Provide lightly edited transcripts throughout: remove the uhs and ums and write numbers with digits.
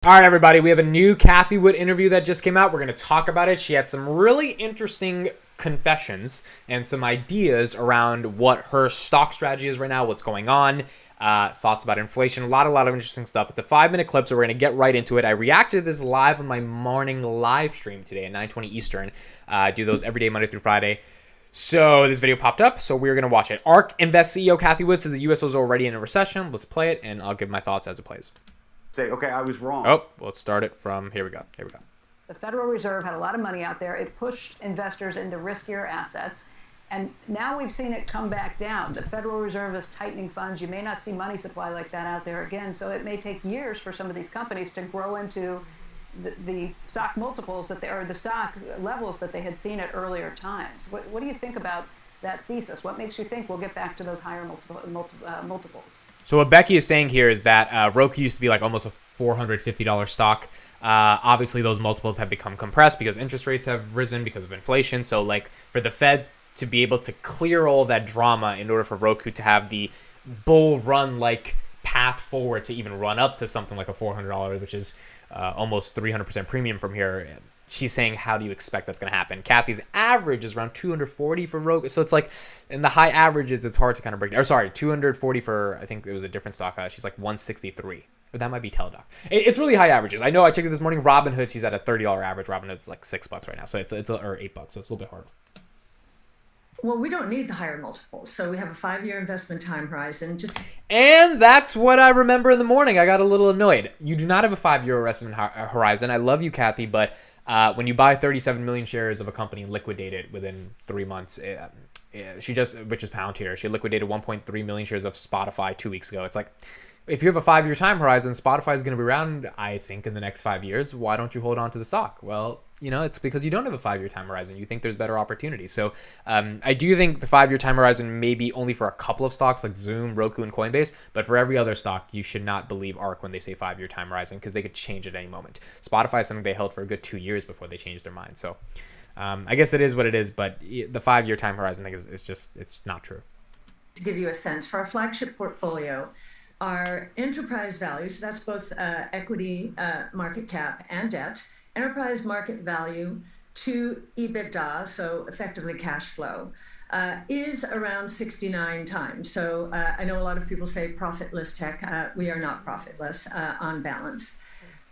All right, everybody, we have a new Cathie Wood interview that just came out. We're going to talk about it. She had some really interesting confessions and some ideas around what her stock strategy is right now, what's going on, thoughts about inflation, a lot of interesting stuff. It's a 5-minute clip, so we're going to get right into it. I reacted to this live on my morning live stream today at 9:20 Eastern. I do those every day, Monday through Friday. So this video popped up, so we're going to watch it. ARK Invest CEO Cathie Wood says the U.S. is already in a recession. Let's play it, and I'll give my thoughts as it plays. Say, okay, I was wrong. Oh, let's start it from here we go. The Federal Reserve had a lot of money out there. It pushed investors into riskier assets. And now we've seen it come back down. The Federal Reserve is tightening funds. You may not see money supply like that out there again. So it may take years for some of these companies to grow into the stock multiples that or the stock levels that they had seen at earlier times. What do you think about that thesis? What makes you think we'll get back to those higher multiples? So what Becky is saying here is that Roku used to be like almost a $450 stock. Obviously, those multiples have become compressed because interest rates have risen because of inflation. So like for the Fed to be able to clear all that drama in order for Roku to have the bull run like path forward to even run up to something like a $400, which is almost 300% premium from here. She's saying, how do you expect that's going to happen? Cathie's average is around 240 for Roku. So it's like in the high averages, it's hard to kind of break down. Or sorry, 240 for, I think it was a different stock. She's like 163. But that might be Teladoc. It's really high averages. I know I checked it this morning. Robinhood, she's at a $30 average. Robinhood's like $6 right now. So it's or $8. So it's a little bit hard. Well, we don't need the higher multiples. So we have a 5-year investment time horizon. And that's what I remember in the morning. I got a little annoyed. You do not have a 5-year investment horizon. I love you, Cathie, but when you buy 37 million shares of a company and liquidate it within 3 months, which is Palantir, she liquidated 1.3 million shares of Spotify 2 weeks ago. It's like, if you have a 5-year time horizon, Spotify is going to be around, I think, in the next 5 years. Why don't you hold on to the stock? Well, it's because you don't have a 5-year time horizon. You think there's better opportunities. So I do think the 5-year time horizon may be only for a couple of stocks like Zoom, Roku, and Coinbase. But for every other stock, you should not believe ARK when they say 5-year time horizon because they could change at any moment. Spotify is something they held for a good 2 years before they changed their mind. So I guess it is what it is. But the 5-year time horizon thing it's not true. To give you a sense, for our flagship portfolio, our enterprise value, so that's both equity, market cap, and debt, enterprise market value to EBITDA, so effectively cash flow, is around 69 times. So I know a lot of people say profitless tech. We are not profitless on balance.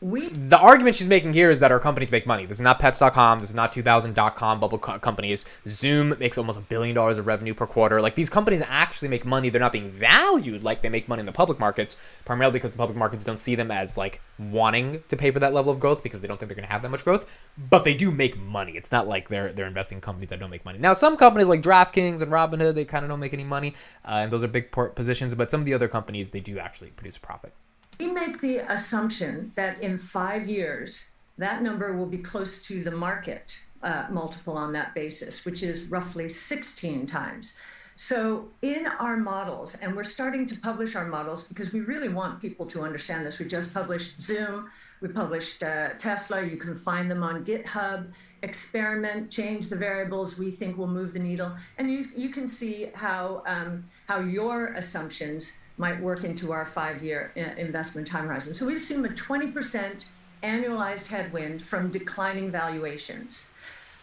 The argument she's making here is that our companies make money. This is not Pets.com. This is not 2000.com bubble companies. Zoom makes almost $1 billion of revenue per quarter. Like, these companies actually make money. They're not being valued like they make money in the public markets, primarily because the public markets don't see them as like wanting to pay for that level of growth because they don't think they're going to have that much growth. But they do make money. It's not like they're investing in companies that don't make money. Now, some companies like DraftKings and Robinhood, they kind of don't make any money, and those are big positions. But some of the other companies, they do actually produce a profit. We make the assumption that in 5 years, that number will be close to the market multiple on that basis, which is roughly 16 times. So in our models, and we're starting to publish our models because we really want people to understand this. We just published Zoom, we published Tesla. You can find them on GitHub. Experiment, change the variables we think will move the needle. And you can see how your assumptions might work into our 5-year investment time horizon. So we assume a 20% annualized headwind from declining valuations.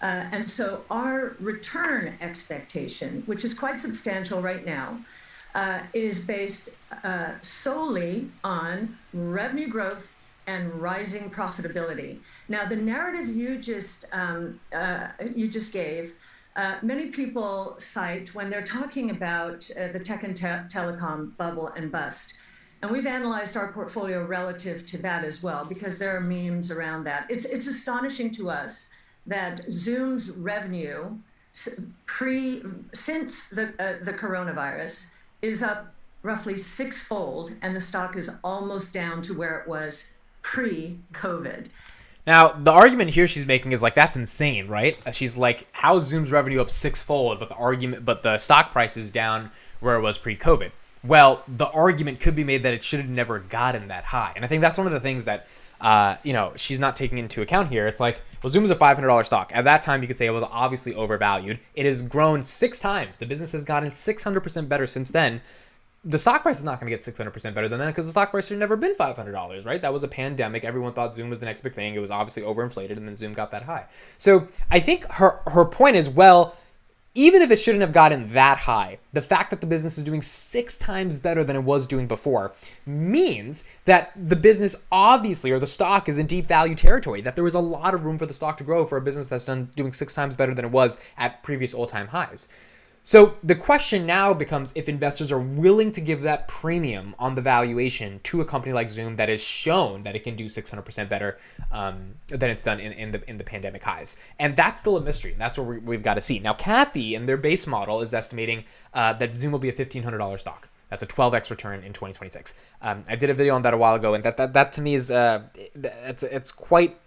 And so our return expectation, which is quite substantial right now, is based solely on revenue growth and rising profitability. Now, the narrative you just gave, many people cite when they're talking about the tech and telecom bubble and bust. And we've analyzed our portfolio relative to that as well, because there are memes around that. It's astonishing to us that Zoom's revenue since the coronavirus is up roughly sixfold, and the stock is almost down to where it was pre-COVID. Now, the argument here she's making is like, that's insane, right? She's like, how is Zoom's revenue up sixfold, but the stock price is down where it was pre-COVID? Well, the argument could be made that it should have never gotten that high. And I think that's one of the things that, she's not taking into account here. It's like, well, Zoom is a $500 stock. At that time, you could say it was obviously overvalued. It has grown 6 times. The business has gotten 600% better since then. the stock price is not going to get 600% better than that because the stock price had never been $500, right? That was a pandemic. Everyone thought Zoom was the next big thing. It was obviously overinflated, and then Zoom got that high. So I think her point is, well, even if it shouldn't have gotten that high, the fact that the business is doing 6 times better than it was doing before means that the business obviously, or the stock, is in deep value territory, that there was a lot of room for the stock to grow for a business that's doing 6 times better than it was at previous all-time highs. So the question now becomes if investors are willing to give that premium on the valuation to a company like Zoom that has shown that it can do 600% better than it's done in the pandemic highs. And that's still a mystery. And that's what we've got to see. Now, Cathie, in their base model, is estimating that Zoom will be a $1,500 stock. That's a 12x return in 2026. I did a video on that a while ago, and that to me is it's quite...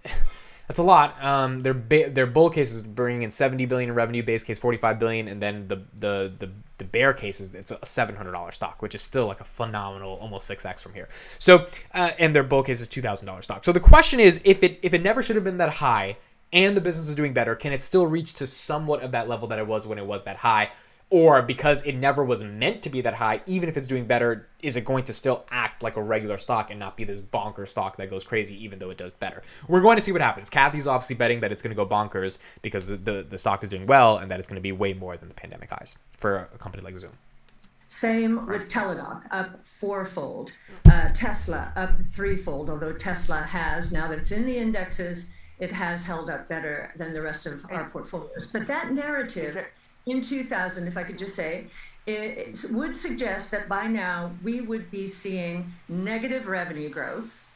That's a lot. Their bull case is bringing in $70 billion in revenue, base case $45 billion, and then the bear case is it's a $700 stock, which is still like a phenomenal almost 6x from here. So and their bull case is $2,000 stock. So the question is, if it never should have been that high, and the business is doing better, can it still reach to somewhat of that level that it was when it was that high? Or because it never was meant to be that high, even if it's doing better, is it going to still act like a regular stock and not be this bonkers stock that goes crazy even though it does better? We're going to see what happens. Cathie's obviously betting that it's going to go bonkers because the stock is doing well and that it's going to be way more than the pandemic highs for a company like Zoom. Same with Teladoc, up 4-fold. Tesla up 3-fold, although Tesla has, now that it's in the indexes, it has held up better than the rest of our portfolios. But that narrative in 2000, if I could just say, it would suggest that by now we would be seeing negative revenue growth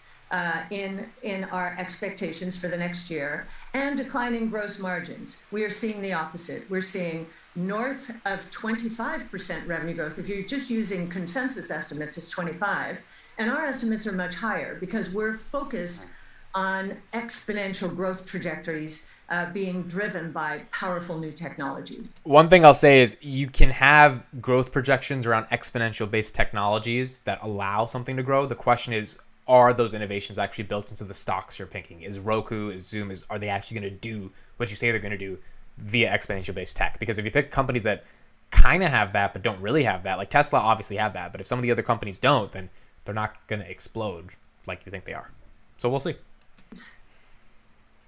in our expectations for the next year and declining gross margins. We are seeing the opposite. We're seeing north of 25% revenue growth. If you're just using consensus estimates, it's 25, and our estimates are much higher because we're focused on exponential growth trajectories being driven by powerful new technologies. One thing I'll say is you can have growth projections around exponential based technologies that allow something to grow. The question is, are those innovations actually built into the stocks you're picking? Is Roku, is Zoom, are they actually going to do what you say they're going to do via exponential based tech? Because if you pick companies that kind of have that but don't really have that, like Tesla obviously have that, but if some of the other companies don't, then they're not going to explode like you think they are. So we'll see.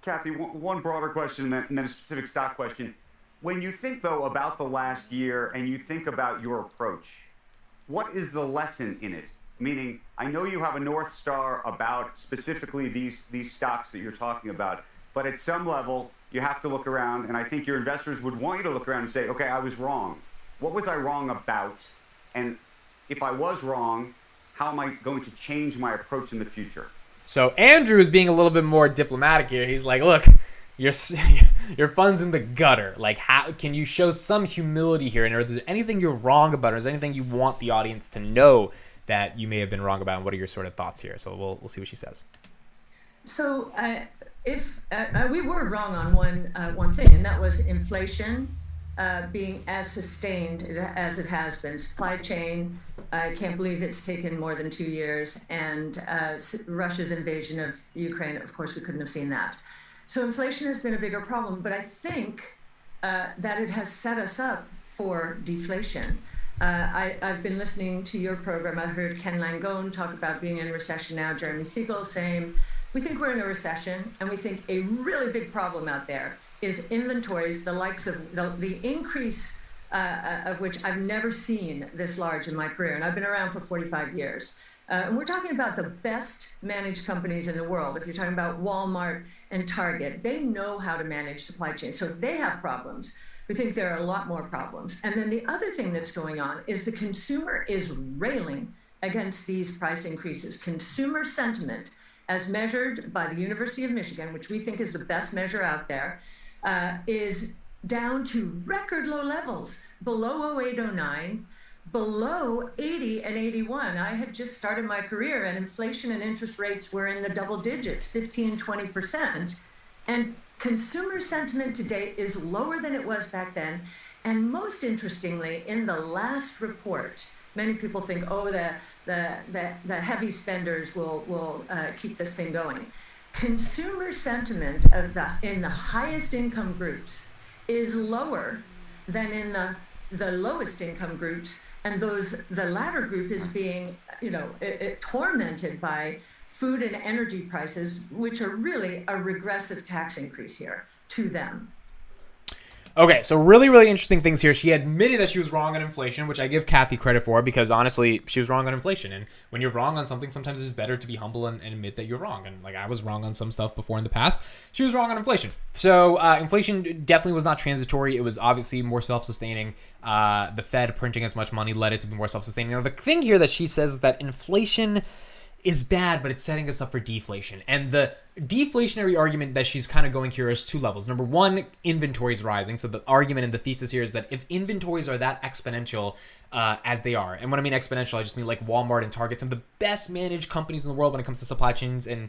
Cathie, one broader question and then a specific stock question. When you think, though, about the last year and you think about your approach, what is the lesson in it? Meaning, I know you have a North Star about specifically these stocks that you're talking about, but at some level, you have to look around, and I think your investors would want you to look around and say, okay, I was wrong. What was I wrong about? And if I was wrong, how am I going to change my approach in the future? So Andrew is being a little bit more diplomatic here. He's like, look, your fund's in the gutter. Like, how can you show some humility here? And is there anything you're wrong about? Or is there anything you want the audience to know that you may have been wrong about? And what are your sort of thoughts here? So we'll see what she says. So if we were wrong on one thing, and that was inflation being as sustained as it has been. Supply chain, I can't believe it's taken more than 2 years, and Russia's invasion of Ukraine, of course, we couldn't have seen that. So inflation has been a bigger problem, but I think that it has set us up for deflation. I've been listening to your program. I heard Ken Langone talk about being in a recession now, Jeremy Siegel, same. We think we're in a recession, and we think a really big problem out there is inventories, the likes of the increase of which I've never seen this large in my career, and I've been around for 45 years. And we're talking about the best managed companies in the world. If you're talking about Walmart and Target, they know how to manage supply chain. So if they have problems, we think there are a lot more problems. And then the other thing that's going on is the consumer is railing against these price increases. Consumer sentiment, as measured by the University of Michigan, which we think is the best measure out there, is down to record low levels, below 0809, below 80 and 81. I had just started my career and inflation and interest rates were in the double digits, 15, 20%. And consumer sentiment today is lower than it was back then. And most interestingly, in the last report, many people think, oh, the heavy spenders will keep this thing going. Consumer sentiment in the highest income groups is lower than in the the lowest income groups, and the latter group is being, tormented by food and energy prices, which are really a regressive tax increase here to them. Okay, so really, really interesting things here. She admitted that she was wrong on inflation, which I give Cathie credit for because honestly, she was wrong on inflation. And when you're wrong on something, sometimes it's better to be humble and admit that you're wrong. And like I was wrong on some stuff before in the past. She was wrong on inflation. So inflation definitely was not transitory. It was obviously more self-sustaining. The Fed printing as much money led it to be more self-sustaining. Now, the thing here that she says is that inflation is bad, but it's setting us up for deflation. And the deflationary argument that she's kind of going here is two levels. Number one, inventory is rising. So the argument and the thesis here is that if inventories are that exponential as they are, and when I mean exponential, I just mean like Walmart and Target, some of the best managed companies in the world when it comes to supply chains and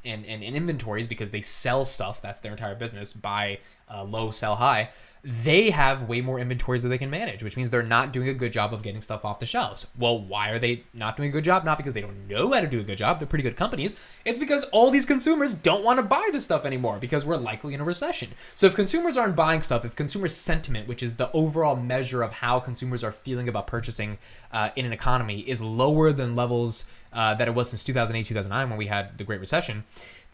inventories, because they sell stuff, that's their entire business, buy low, sell high. They have way more inventories that they can manage, which means they're not doing a good job of getting stuff off the shelves. Well, why are they not doing a good job? Not because they don't know how to do a good job. They're pretty good companies. It's because all these consumers don't want to buy this stuff anymore because we're likely in a recession. So if consumers aren't buying stuff, if consumer sentiment, which is the overall measure of how consumers are feeling about purchasing in an economy, is lower than levels that it was since 2008, 2009 when we had the Great Recession,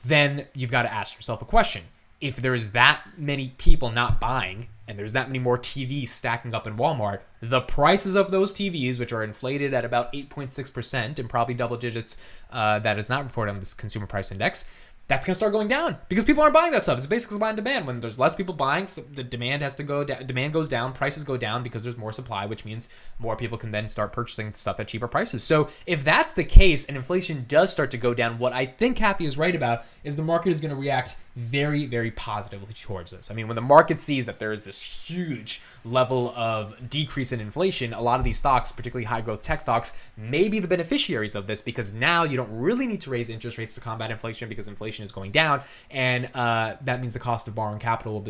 then you've got to ask yourself a question. If there's that many people not buying and there's that many more TVs stacking up in Walmart, the prices of those TVs, which are inflated at about 8.6% and probably double digits, that is not reported on this consumer price index, that's going to start going down because people aren't buying that stuff. It's basically supply and demand. When there's less people buying, so the demand has to go down. Demand goes down, prices go down because there's more supply, which means more people can then start purchasing stuff at cheaper prices. So if that's the case and inflation does start to go down, what I think Cathie is right about is the market is going to react very, very positively towards this. I mean, when the market sees that there is this huge level of decrease in inflation, a lot of these stocks, particularly high growth tech stocks, may be the beneficiaries of this because now you don't really need to raise interest rates to combat inflation because inflation is going down, and that means the cost of borrowing capital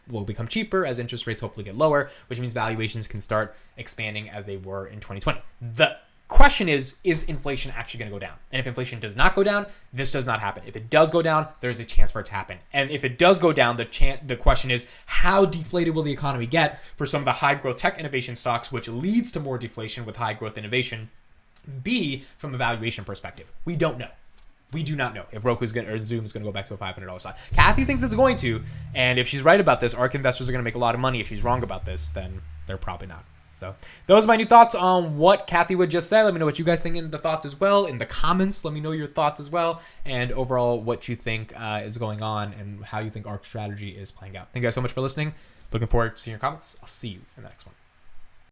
will become cheaper as interest rates hopefully get lower, which means valuations can start expanding as they were in 2020. The question is inflation actually going to go down? And if inflation does not go down, this does not happen. If it does go down, there's a chance for it to happen. And if it does go down, the question is, how deflated will the economy get for some of the high growth tech innovation stocks, which leads to more deflation with high growth innovation, be from a valuation perspective? We don't know. We do not know if Roku's going or Zoom is going to go back to a $500 stock. Cathie thinks it's going to, and if she's right about this, ARK investors are going to make a lot of money. If she's wrong about this, then they're probably not. So those are my new thoughts on what Cathie would just say. Let me know what you guys think in the thoughts as well. In the comments, let me know your thoughts as well. And overall, what you think is going on and how you think ARK strategy is playing out. Thank you guys so much for listening. Looking forward to seeing your comments. I'll see you in the next one.